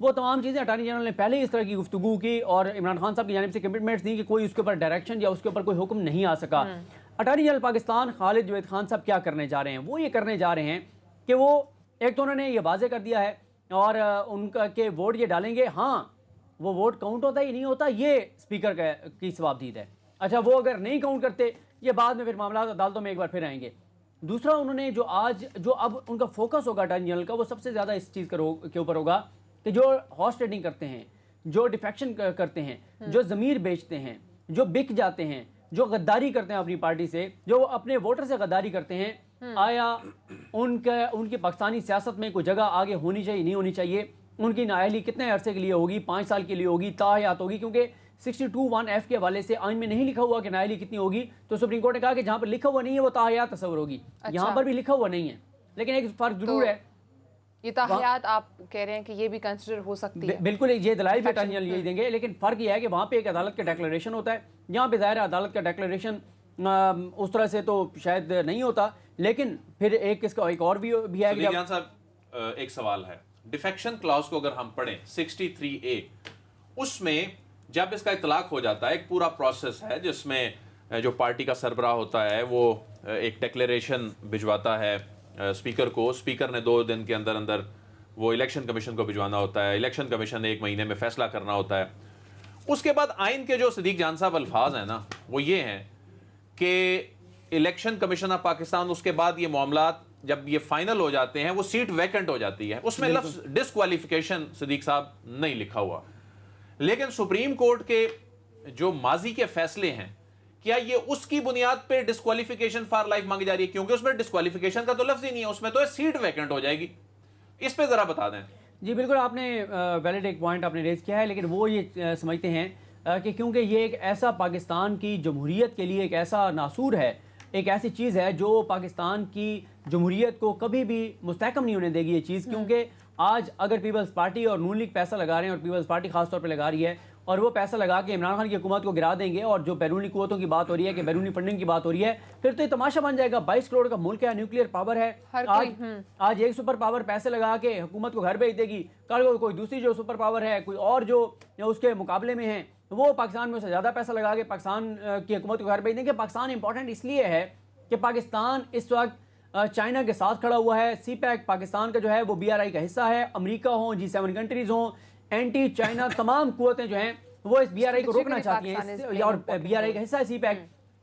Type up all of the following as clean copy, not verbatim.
وہ تمام چیزیں اٹارنی جنرل نے پہلے ہی اس طرح کی گفتگو کی اور عمران خان صاحب کی جانب سے کمٹمنٹس دی کہ کوئی اس کے اوپر ڈائریکشن یا اس کے اوپر کوئی حکم نہیں آ سکا. اٹارنی جنرل پاکستان خالد جوید خان صاحب کیا کرنے جا رہے ہیں؟ وہ یہ کرنے جا رہے ہیں کہ وہ ایک تو انہوں نے یہ واضح کر دیا ہے اور ان کا کہ ووٹ یہ ڈالیں گے, ہاں وہ ووٹ کاؤنٹ ہوتا ہے یا نہیں ہوتا یہ اسپیکر کی ثوابدید ہے. اچھا وہ اگر نہیں کاؤنٹ کرتے یہ بعد میں پھر معاملات عدالتوں میں ایک بار پھر آئیں گے. دوسرا انہوں نے جو اب ان کا فوکس ہوگا اٹارنی جنرل کا وہ سب سے زیادہ اس چیز کے اوپر ہوگا کہ جو ہارس ٹریڈنگ کرتے ہیں, جو ڈیفیکشن کرتے ہیں, جو ضمیر بیچتے ہیں, جو بک جاتے ہیں, جو غداری کرتے ہیں اپنی پارٹی سے, جو اپنے ووٹر سے غداری کرتے ہیں, آیا ان کی پاکستانی سیاست میں کوئی جگہ آگے ہونی چاہیے نہیں ہونی چاہیے؟ ان کی نااہلی کتنے عرصے کے لیے ہوگی؟ 5 سال کے لیے ہوگی, تاحیات ہوگی؟ کیونکہ 62(1)(f) کے حوالے سے آئین میں نہیں لکھا ہوا کہ نااہلی کتنی ہوگی, تو سپریم کورٹ نے کہا کہ جہاں پر لکھا ہوا نہیں ہے وہ تاحیات تصور ہوگی. یہاں پر بھی لکھا ہوا نہیں ہے, لیکن ایک فرق ضرور ہے. یہ تاحیات آپ کہہ رہے ہیں کہ یہ بھی کنسیڈر ہو سکتی ہے؟ بالکل, یہ دلائل بھی اٹارنی جنرل یہی دیں گے, لیکن فرق یہ ہے کہ وہاں پہ ایک عدالت کا ڈیکلریشن ہوتا ہے, یہاں پہ ظاہر ہے عدالت کا ڈیکلریشن اس طرح سے تو شاید نہیں ہوتا. لیکن پھر اس کا ایک اور بھی ہے کہ جان صاحب ایک سوال ہے, ڈیفیکشن کلاس کو اگر ہم پڑھیں 63A, اس میں جب اس کا اطلاق ہو جاتا ہے ایک پورا پروسیس ہے جس میں جو پارٹی کا سربراہ ہوتا ہے وہ ایک ڈیکلیریشن بھجواتا ہے اسپیکر کو, اسپیکر نے 2 دن کے اندر اندر وہ الیکشن کمیشن کو بھجوانا ہوتا ہے, الیکشن کمیشن نے 1 مہینے میں فیصلہ کرنا ہوتا ہے. اس کے بعد آئین کے جو صدیق جان صاحب الفاظ ہیں نا وہ یہ ہیں کہ الیکشن کمیشن آف پاکستان, اس کے بعد یہ معاملات جب یہ فائنل ہو جاتے ہیں وہ سیٹ ویکنٹ ہو جاتی ہے. اس میں لفظ ڈسکوالیفیکیشن صدیق صاحب نہیں لکھا ہوا, لیکن سپریم کورٹ کے جو ماضی کے فیصلے ہیں کیا یہ اس کی بنیاد پہ ڈسکوالیفیکیشن فار لائف مانگی جا رہی ہے؟ کیونکہ اس میں ڈسکوالیفیکیشن کا تو لفظ ہی نہیں ہے, اس میں تو سیٹ ویکنٹ ہو جائے گی. اس پہ ذرا بتا دیں. جی بالکل, آپ نے ویلڈ ایک پوائنٹ آپ نے ریز کیا ہے, لیکن وہ یہ سمجھتے ہیں کہ کیونکہ یہ ایک ایسا پاکستان کی جمہوریت کے لیے ایک ایسا ناصور ہے, ایک ایسی چیز ہے جو پاکستان کی جمہوریت کو کبھی بھی مستحکم نہیں ہونے دے گی یہ چیز. کیونکہ آج اگر پیپلز پارٹی اور نون لیگ پیسہ لگا رہے ہیں, اور پیپلز پارٹی خاص طور پہ لگا رہی ہے, اور وہ پیسہ لگا کے عمران خان کی حکومت کو گرا دیں گے, اور جو بیرونی قوتوں کی بات ہو رہی ہے کہ بیرونی فنڈنگ کی بات ہو رہی ہے, پھر تو یہ تماشا بن جائے گا. 22 کروڑ کا ملک ہے, نیوکلیئر پاور ہے, آج ایک سپر پاور پیسے لگا کے حکومت کو گھر بھیج دے گی, کل کو کوئی دوسری جو سپر پاور ہے, کوئی اور جو اس کے مقابلے میں ہیں, وہ پاکستان میں سے زیادہ پیسہ لگا کے پاکستان کی حکومت کو گھر بھیج دیں گے. پاکستان امپورٹنٹ اس لیے ہے کہ پاکستان اس وقت چائنا کے ساتھ کھڑا ہوا ہے. سی پیک پاکستان کا جو ہے وہ BRI کا حصہ ہے. امریکہ ہوں, G7 کنٹریز ہوں, اینٹی چائنا تمام قوتیں جو ہیں وہ اس BRI کو روکنا چاہتی ہیں, اور BRI کا حصہ ہے سی پیک.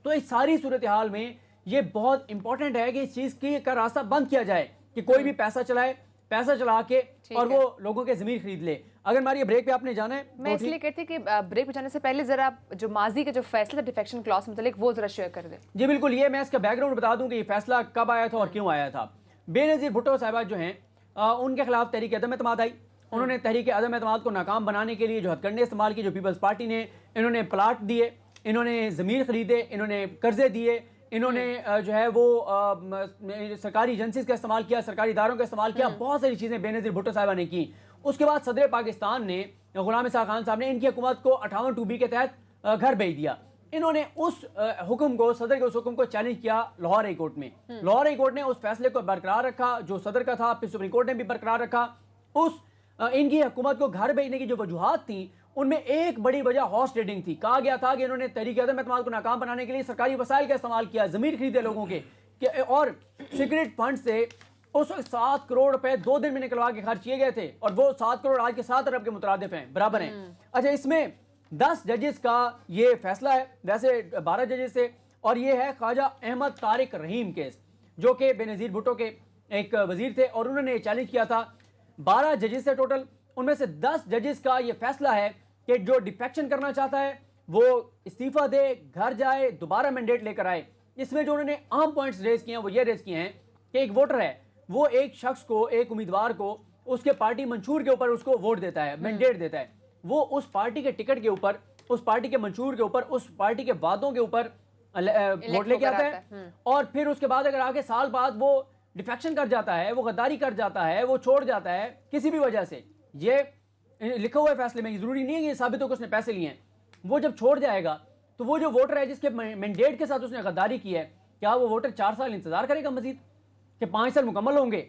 تو اس ساری صورتحال میں یہ بہت امپورٹنٹ ہے کہ اس چیز کا راستہ بند کیا جائے کہ کوئی بھی پیسہ چلائے, پیسہ چلا کے اور وہ لوگوں کے ضمیر خرید لے. اگر ہماری بریک پہ آپ نے جانا ہے, میں اس لیے کہتی کہ بریک پہ جانے سے پہلے ذرا جو ماضی کے جو فیصلہ ڈیفیکشن کلاس متعلق وہ ذرا شیئر کر دیں. جی بالکل, یہ میں اس کا بیک گراؤنڈ بتا دوں کہ یہ فیصلہ کب آیا تھا اور کیوں آیا تھا. بے نظیر بھٹو صاحبہ جو ہیں ان کے خلاف تحریک عدم اعتماد آئی. انہوں نے تحریک عدم اعتماد کو ناکام بنانے کے لیے جو ہتھ کنڈے استعمال کی, جو پیپلز پارٹی نے, انہوں نے پلاٹ دیے, انہوں نے ضمیر خریدے, انہوں نے قرضے دیے, انہوں نے جو ہے وہ سرکاری ایجنسیز کا استعمال کیا, سرکاری اداروں کا استعمال کیا, بہت ساری چیزیں بے نظیر بھٹو صاحبہ نے کی. اس کے بعد صدر پاکستان نے غلام اسحاق خان صاحب نے ان کی حکومت کو 58(2)B کے تحت گھر بھیج دیا. انہوں نے اس حکم کو, صدر کے اس حکم کو چیلنج کیا لاہور ہائی کورٹ میں. لاہور ہائی کورٹ نے اس فیصلے کو برقرار رکھا جو صدر کا تھا, پھر سپریم کورٹ نے بھی برقرار رکھا. ان کی حکومت کو گھر بھیجنے کی جو وجوہات تھیں ان میں ایک بڑی وجہ ہارس ٹریڈنگ تھی. کہا گیا تھا کہ انہوں نے تحریک عدم اعتماد کو ناکام بنانے کے لیے سرکاری وسائل کا استعمال کیا, ضمیر خریدے لوگوں کے, اور سیکرٹ فنڈ سے اس 7 کروڑ روپے 2 دن میں نکلوا کے خرچ کیے گئے تھے, اور وہ 7 کروڑ آج کے 7 ارب کے مترادف ہیں, برابر ہیں. اچھا, اس میں 10 ججز کا یہ فیصلہ ہے, ویسے 12 ججز سے, اور یہ ہے خواجہ احمد طارق رحیم کیس جو کہ بے نظیر بھٹو کے ایک وزیر تھے, اور انہوں نے چیلنج کیا تھا. 12 ججز سے ٹوٹل, ان میں سے 10 ججز کا یہ فیصلہ ہے کہ جو ڈیفیکشن کرنا چاہتا ہے وہ استعفیٰ دے, گھر جائے, دوبارہ مینڈیٹ لے کر آئے. اس میں جو انہوں نے اہم پوائنٹس ریز کیے ہیں وہ یہ ریز کیے ہیں کہ ایک ووٹر ہے, وہ ایک شخص کو, ایک امیدوار کو اس کے پارٹی منشور کے اوپر اس کو ووٹ دیتا ہے, مینڈیٹ دیتا ہے. وہ اس پارٹی کے ٹکٹ کے اوپر, اس پارٹی کے منشور کے اوپر, اس پارٹی کے وعدوں کے اوپر ووٹ لے کے آتا ہے, اور پھر اس کے بعد اگر آگے سال بعد وہ ڈیفیکشن کر جاتا ہے, وہ غداری کر جاتا ہے, وہ چھوڑ جاتا ہے کسی بھی وجہ سے, یہ لکھا ہوا ہے فیصلے میں, ضروری نہیں ہے کہ یہ ثابت ہو کہ اس نے پیسے لیے ہیں, وہ جب چھوڑ جائے گا تو وہ جو ووٹر ہے جس کے مینڈیٹ کے ساتھ اس نے غداری کی ہے, کیا وہ ووٹر 4 سال انتظار کرے گا مزید کہ 5 سال مکمل ہوں گے,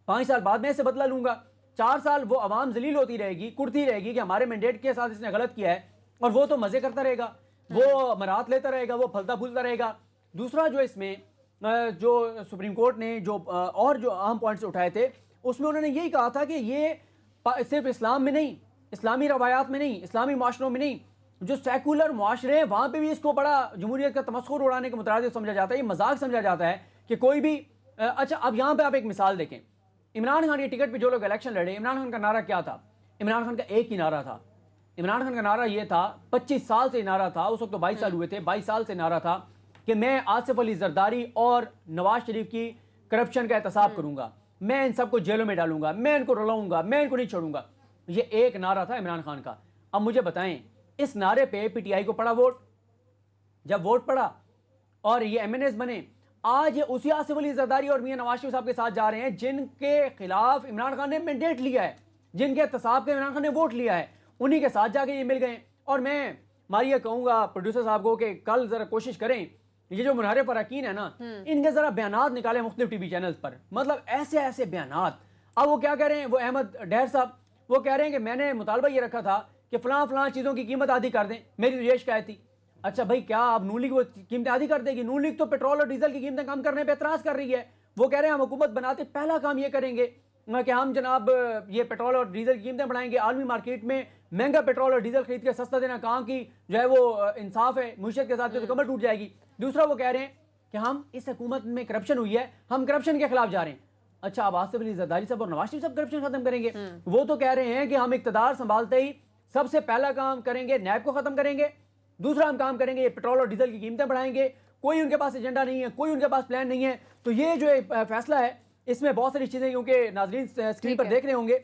5 سال بعد میں اسے بدلہ لوں گا, 4 سال وہ عوام ذلیل ہوتی رہے گی, کڑتی رہے گی کہ ہمارے مینڈیٹ کے ساتھ اس نے غلط کیا ہے, اور وہ تو مزے کرتا رہے گا, وہ مرات لیتا رہے گا, وہ پھلتا پھولتا رہے گا. دوسرا جو اس میں جو سپریم کورٹ نے جو اور جو اہم پوائنٹس اٹھائے تھے, اس میں انہوں نے یہی کہا تھا کہ یہ صرف اسلام میں نہیں, اسلامی روایات میں نہیں, اسلامی معاشروں میں نہیں, جو سیکولر معاشرے ہیں وہاں پہ بھی اس کو بڑا جمہوریت کا تمسخر اڑانے کے مترادف سمجھا جاتا ہے, یہ مذاق سمجھا جاتا ہے کہ کوئی بھی اچھا. اب یہاں پہ آپ ایک مثال دیکھیں, عمران خان کی ٹکٹ پہ جو لوگ الیکشن لڑے, عمران خان کا نعرہ کیا تھا؟ عمران خان کا ایک ہی نعرہ تھا. عمران خان کا نعرہ یہ تھا, 25 سال سے نعرہ تھا, اس وقت تو 22 سال ہوئے تھے, 22 سال سے نعرہ تھا کہ میں آصف علی زرداری اور نواز شریف کی کرپشن کا احتساب کروں گا, میں ان سب کو جیلوں میں ڈالوں گا, میں ان کو رلاؤں گا, میں ان کو نہیں چھوڑوں گا. یہ ایک نعرہ تھا عمران خان کا. اب مجھے بتائیں اس نعرے پہ پی ٹی آئی کو پڑا ووٹ, جب ووٹ پڑا اور یہ ایم این ایز بنے, آج یہ اسی آصف علی زرداری اور میاں نواز شریف صاحب کے ساتھ جا رہے ہیں جن کے خلاف عمران خان نے مینڈیٹ لیا ہے, جن کے احتساب کے عمران خان نے ووٹ لیا ہے, انہی کے ساتھ جا کے یہ مل گئے. اور میں ماری یہ کہوں گا پروڈیوسر صاحب کو کہ کل ذرا کوشش کریں, یہ جو منحرف اراکین ہے نا, ان کے ذرا بیانات نکالیں مختلف ٹی وی چینلز پر, مطلب ایسے ایسے بیانات. اب وہ کیا کہہ رہے ہیں, وہ احمد ڈہر صاحب وہ کہہ رہے ہیں کہ میں نے مطالبہ یہ رکھا تھا کہ فلاں فلاں چیزوں کی قیمت آدھی کر دیں, میری تو یہ شکایت تھی. اچھا بھائی کیا اب نون لیگ وہ قیمتیں آدھی کر دے گی؟ نون لیگ تو پیٹرول اور ڈیزل کی قیمتیں کم کرنے پہ اعتراض کر رہی ہے. وہ کہہ رہے ہیں ہم حکومت بناتے پہلا کام یہ کریں گے کہ ہم جناب یہ پیٹرول اور ڈیزل کی قیمتیں بڑھائیں گے, عالمی مارکیٹ میں مہنگا پیٹرول اور ڈیزل خرید کے سستا دینا کام کی جو ہے وہ انصاف ہے, معیشت کے ساتھ تو کمر ٹوٹ جائے گی. دوسرا وہ کہہ رہے ہیں کہ ہم اس حکومت میں کرپشن ہوئی ہے, ہم کرپشن کے خلاف جا رہے ہیں. اچھا اب آصف علی زرداری صاحب اور نواز شریف صاحب کرپشن ختم کریں گے؟ وہ تو کہہ رہے ہیں کہ ہم اقتدار سنبھالتے ہی سب سے پہلا کام کریں گے نیب کو ختم کریں گے, دوسرا ہم کام کریں گے یہ پیٹرول اور ڈیزل کی قیمتیں بڑھائیں گے. کوئی ان کے پاس ایجنڈا نہیں ہے, کوئی ان کے پاس پلان نہیں ہے. تو یہ جو فیصلہ ہے اس میں بہت ساری چیزیں, کیونکہ ناظرین اسکرین پر دیکھ رہے ہوں گے